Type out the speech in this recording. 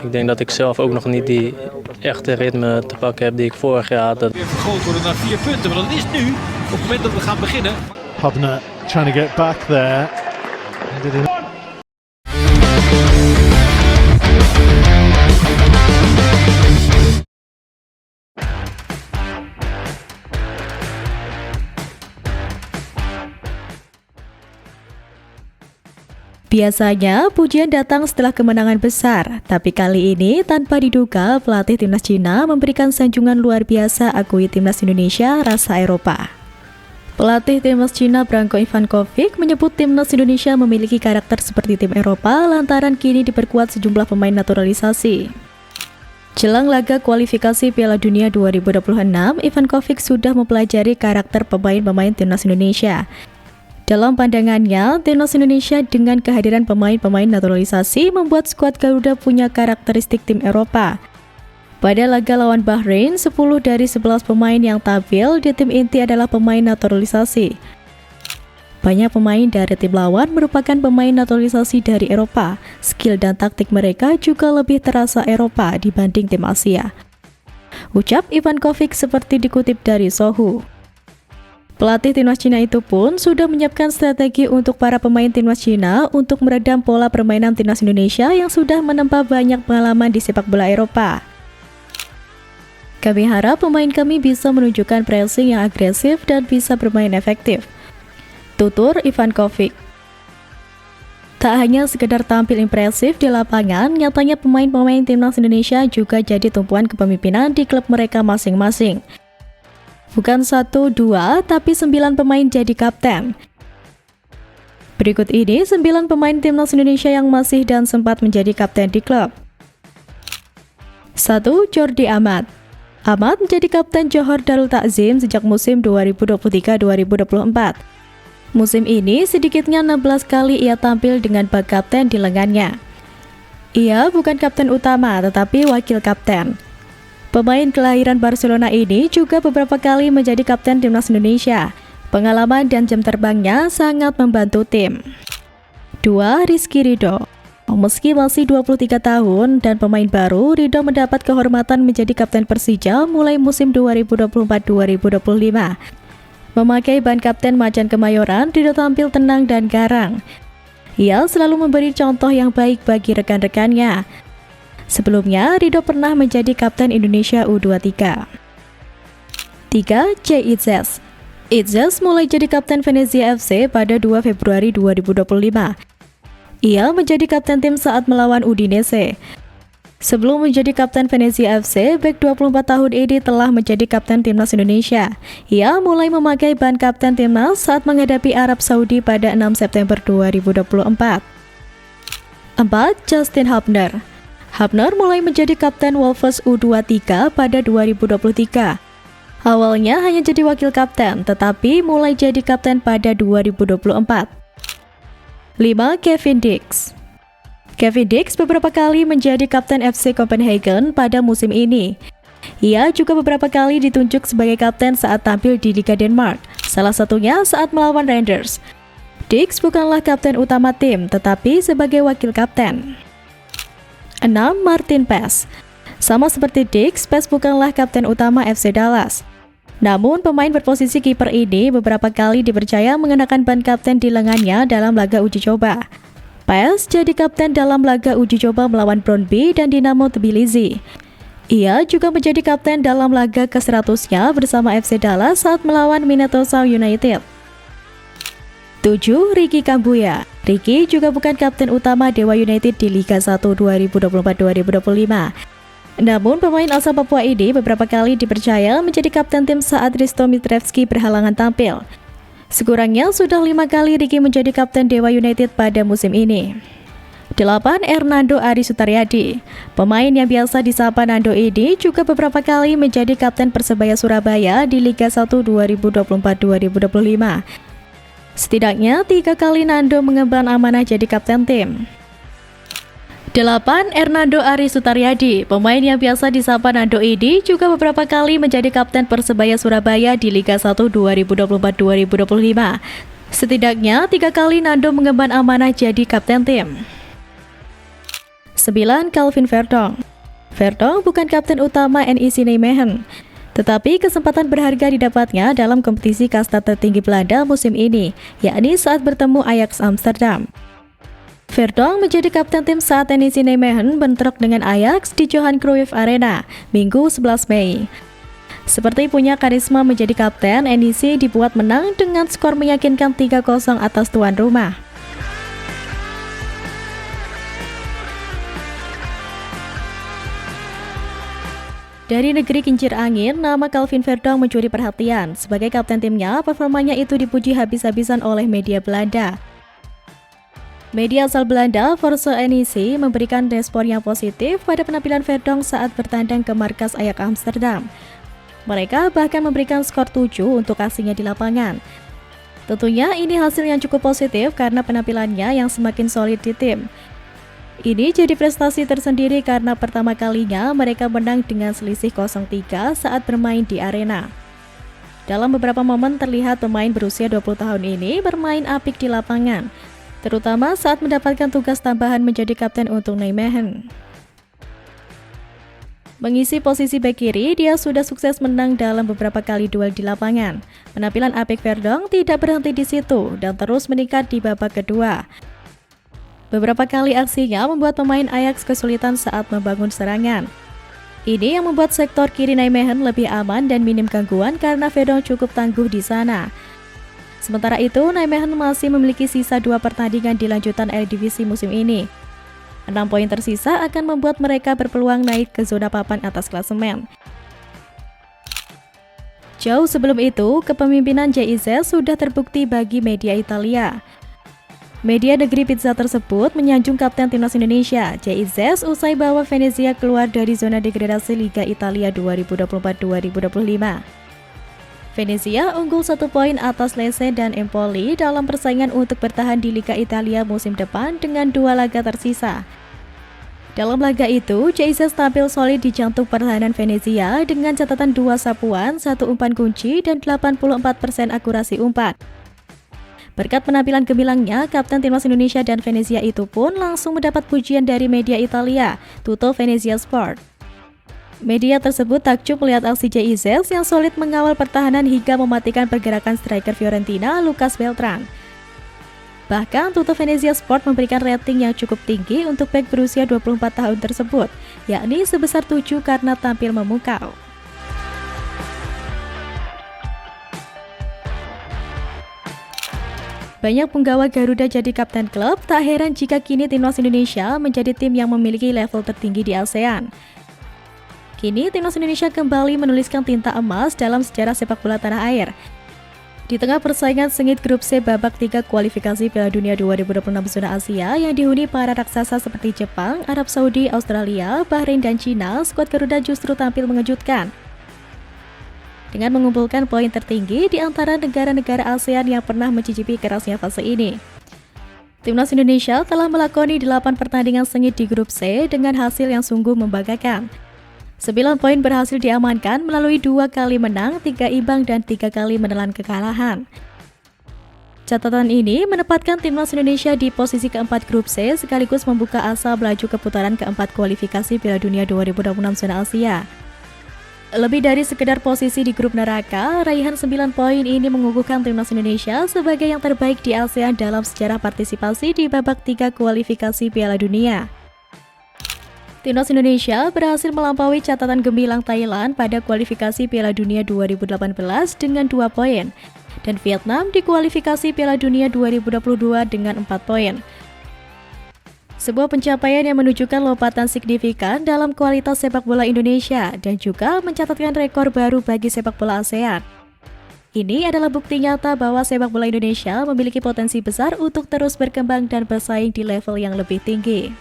Ik denk dat ik zelf ook nog niet die echte ritme te pakken heb die ik vorig jaar had. Weer vergroot worden naar 4 punten, maar dat is nu, op het moment dat we gaan beginnen. Hubner trying to get back there. Biasanya, pujian datang setelah kemenangan besar, tapi kali ini tanpa diduga pelatih timnas Cina memberikan sanjungan luar biasa akui timnas Indonesia rasa Eropa. Pelatih timnas Cina Branko Ivankovic menyebut timnas Indonesia memiliki karakter seperti tim Eropa lantaran kini diperkuat sejumlah pemain naturalisasi. Jelang laga kualifikasi Piala Dunia 2026, Ivankovic sudah mempelajari karakter pemain-pemain timnas Indonesia. Dalam pandangannya, timnas Indonesia dengan kehadiran pemain-pemain naturalisasi membuat skuad Garuda punya karakteristik tim Eropa. Pada laga lawan Bahrain, 10 dari 11 pemain yang tampil di tim inti adalah pemain naturalisasi. Banyak pemain dari tim lawan merupakan pemain naturalisasi dari Eropa. Skill dan taktik mereka juga lebih terasa Eropa dibanding tim Asia. Ucap Ivankovic seperti dikutip dari Sohu. Pelatih timnas Cina itu pun sudah menyiapkan strategi untuk para pemain timnas Cina untuk meredam pola permainan timnas Indonesia yang sudah menempa banyak pengalaman di sepak bola Eropa. Kami harap pemain kami bisa menunjukkan pressing yang agresif dan bisa bermain efektif, tutur Ivankovic. Tak hanya sekedar tampil impresif di lapangan, nyatanya pemain-pemain timnas Indonesia juga jadi tumpuan kepemimpinan di klub mereka masing-masing. Bukan 1, 2, tapi 9 pemain jadi kapten. Berikut ini 9 pemain timnas Indonesia yang masih dan sempat menjadi kapten di klub. 1. Jordi Amat. Amat menjadi kapten Johor Darul Takzim sejak musim 2023-2024. Musim ini sedikitnya 16 kali ia tampil dengan bak kapten di lengannya. Ia bukan kapten utama tetapi wakil kapten. Pemain kelahiran Barcelona ini juga beberapa kali menjadi kapten timnas Indonesia. Pengalaman dan jam terbangnya sangat membantu tim. 2. Rizky Ridho. Meski masih 23 tahun dan pemain baru, Ridho mendapat kehormatan menjadi kapten Persija mulai musim 2024-2025. Memakai ban kapten Macan Kemayoran, Ridho tampil tenang dan garang. Ia selalu memberi contoh yang baik bagi rekan-rekannya. Sebelumnya, Ridho pernah menjadi kapten Indonesia U23. 3. J. Itzes. Itzes mulai jadi kapten Venezia FC pada 2 Februari 2025. Ia menjadi kapten tim saat melawan Udinese. Sebelum menjadi kapten Venezia FC, bek 24 tahun ini telah menjadi kapten timnas Indonesia. Ia mulai memakai ban kapten timnas saat menghadapi Arab Saudi pada 6 September 2024. 4. Justin Hubner. Hubner mulai menjadi kapten Wolves U23 pada 2023. Awalnya hanya jadi wakil kapten, tetapi mulai jadi kapten pada 2024. 5. Kevin Dix. Kevin Dix beberapa kali menjadi kapten FC Copenhagen pada musim ini. Ia juga beberapa kali ditunjuk sebagai kapten saat tampil di Liga Denmark, salah satunya saat melawan Rangers. Dix bukanlah kapten utama tim, tetapi sebagai wakil kapten. 6. Martin Pes. Sama seperti Dix, Pes bukanlah kapten utama FC Dallas. Namun, pemain berposisi kiper ini beberapa kali dipercaya mengenakan ban kapten di lengannya dalam laga uji coba. Pes jadi kapten dalam laga uji coba melawan Brøndby dan Dinamo Tbilisi. Ia juga menjadi kapten dalam laga ke-100-nya bersama FC Dallas saat melawan Minnesota United. 7. Ricky Kambuya. Ricky juga bukan kapten utama Dewa United di Liga 1 2024-2025. Namun pemain asal Papua ini beberapa kali dipercaya menjadi kapten tim saat Risto Mitrevski berhalangan tampil. Sekurangnya sudah 5 kali Ricky menjadi kapten Dewa United pada musim ini. 8. Hernando Ari Sutaryadi. Pemain yang biasa disapa Nando ini juga beberapa kali menjadi kapten Persebaya Surabaya di Liga 1 2024-2025. Setidaknya 3 kali Nando mengemban amanah jadi kapten tim. 8. Hernando Ari Sutaryadi. Pemain yang biasa disapa Nando ini juga beberapa kali menjadi kapten Persebaya Surabaya di Liga 1 2024-2025. Setidaknya 3 kali Nando mengemban amanah jadi kapten tim. 9. Calvin Verdong. Verdong bukan kapten utama NEC Nijmegen, tetapi kesempatan berharga didapatnya dalam kompetisi kasta tertinggi Belanda musim ini, yakni saat bertemu Ajax Amsterdam. Verdong menjadi kapten tim saat NEC Nijmegen bentrok dengan Ajax di Johan Cruyff Arena, Minggu 11 Mei. Seperti punya karisma menjadi kapten, NEC dibuat menang dengan skor meyakinkan 3-0 atas tuan rumah. Dari negeri kincir angin, nama Calvin Verdong mencuri perhatian. Sebagai kapten timnya, performanya itu dipuji habis-habisan oleh media Belanda. Media asal Belanda, Forza NEC, memberikan respon yang positif pada penampilan Verdong saat bertandang ke markas Ajax Amsterdam. Mereka bahkan memberikan skor 7 untuk aksinya di lapangan. Tentunya ini hasil yang cukup positif karena penampilannya yang semakin solid di tim. Ini jadi prestasi tersendiri karena pertama kalinya mereka menang dengan selisih 0-3 saat bermain di arena. Dalam beberapa momen terlihat pemain berusia 20 tahun ini bermain apik di lapangan, terutama saat mendapatkan tugas tambahan menjadi kapten untuk Nijmegen. Mengisi posisi bek kiri, dia sudah sukses menang dalam beberapa kali duel di lapangan. Penampilan apik Verdong tidak berhenti di situ dan terus meningkat di babak kedua. Beberapa kali aksinya membuat pemain Ajax kesulitan saat membangun serangan. Ini yang membuat sektor kiri Nijmegen lebih aman dan minim gangguan karena Verdong cukup tangguh di sana. Sementara itu, Nijmegen masih memiliki sisa 2 pertandingan di lanjutan Eredivisie musim ini. 6 poin tersisa akan membuat mereka berpeluang naik ke zona papan atas klasemen. Jauh sebelum itu, kepemimpinan JIZ sudah terbukti bagi media Italia. Media negeri pizza tersebut menyanjung kapten timnas Indonesia, JIZ, usai bawa Venezia keluar dari zona degradasi Liga Italia 2024-2025. Venezia unggul 1 poin atas Lecce dan Empoli dalam persaingan untuk bertahan di Liga Italia musim depan dengan 2 laga tersisa. Dalam laga itu, JIZ tampil solid di jantung pertahanan Venezia dengan catatan 2 sapuan, 1 umpan kunci, dan 84% akurasi umpan. Berkat penampilan gemilangnya, kapten timnas Indonesia dan Venezia itu pun langsung mendapat pujian dari media Italia, Tutto Venezia Sport. Media tersebut takjub melihat aksi JIZ yang solid mengawal pertahanan hingga mematikan pergerakan striker Fiorentina, Lucas Beltran. Bahkan, Tutto Venezia Sport memberikan rating yang cukup tinggi untuk bek berusia 24 tahun tersebut, yakni sebesar 7 karena tampil memukau. Banyak penggawa Garuda jadi kapten klub, tak heran jika kini timnas Indonesia menjadi tim yang memiliki level tertinggi di ASEAN. Kini timnas Indonesia kembali menuliskan tinta emas dalam sejarah sepak bola tanah air. Di tengah persaingan sengit grup C babak 3 kualifikasi Piala Dunia 2026 zona Asia yang dihuni para raksasa seperti Jepang, Arab Saudi, Australia, Bahrain, dan Cina, skuad Garuda justru tampil mengejutkan dengan mengumpulkan poin tertinggi di antara negara-negara ASEAN yang pernah mencicipi kerasnya fase ini. Timnas Indonesia telah melakoni 8 pertandingan sengit di grup C dengan hasil yang sungguh membanggakan. 9 poin berhasil diamankan melalui 2 kali menang, 3 imbang, dan 3 kali menelan kekalahan. Catatan ini menempatkan timnas Indonesia di posisi keempat grup C sekaligus membuka asa melaju ke putaran keempat kualifikasi Piala Dunia 2026 zona Asia. Lebih dari sekedar posisi di grup neraka, raihan 9 poin ini mengukuhkan timnas Indonesia sebagai yang terbaik di ASEAN dalam sejarah partisipasi di babak 3 kualifikasi Piala Dunia. Timnas Indonesia berhasil melampaui catatan gemilang Thailand pada kualifikasi Piala Dunia 2018 dengan 2 poin, dan Vietnam di kualifikasi Piala Dunia 2022 dengan 4 poin. Sebuah pencapaian yang menunjukkan lompatan signifikan dalam kualitas sepak bola Indonesia dan juga mencatatkan rekor baru bagi sepak bola ASEAN. Ini adalah bukti nyata bahwa sepak bola Indonesia memiliki potensi besar untuk terus berkembang dan bersaing di level yang lebih tinggi.